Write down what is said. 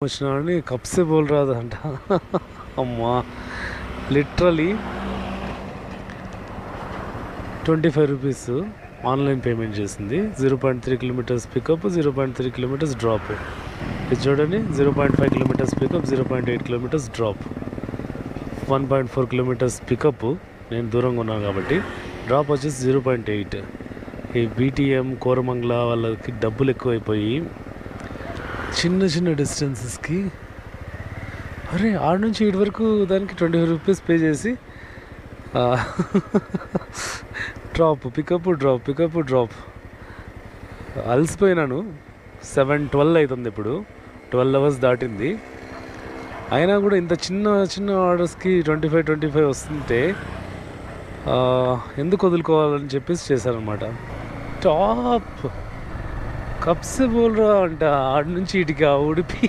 వచ్చినాడని కప్సే బోల్ రాదంట. అమ్మా, literally 25 rupees online payment చేసింది. 0.3 కిలోమీటర్స్ పికప్, 0.3 కిలోమీటర్స్ డ్రాప్. ఇది చూడండి, 0.5 kilometres pickup, 0.8 kilometres drop, 1.4 kilometres pickup. నేను దూరంగా ఉన్నాను కాబట్టి. డ్రాప్ వచ్చేసి 0.8. ఈ బీటీఎం కోరమంగళ వాళ్ళకి డబ్బులు ఎక్కువైపోయి చిన్న చిన్న డిస్టెన్సెస్కి అరే ఆడ నుంచి ఇటు వరకు దానికి 25 రూపీస్ పే చేసి drop pickup drop pickup drop. అలసిపోయినాను. 7:12 అవుతుంది ఇప్పుడు. 12 అవర్స్ దాటింది. అయినా కూడా ఇంత చిన్న చిన్న ఆర్డర్స్కి 25 వస్తుంటే ఎందుకు వదులుకోవాలని చెప్పేసి చేశారనమాట. టాప్ కప్సే బోల్రా అంట ఆడ నుంచి ఇటుక ఉడిపి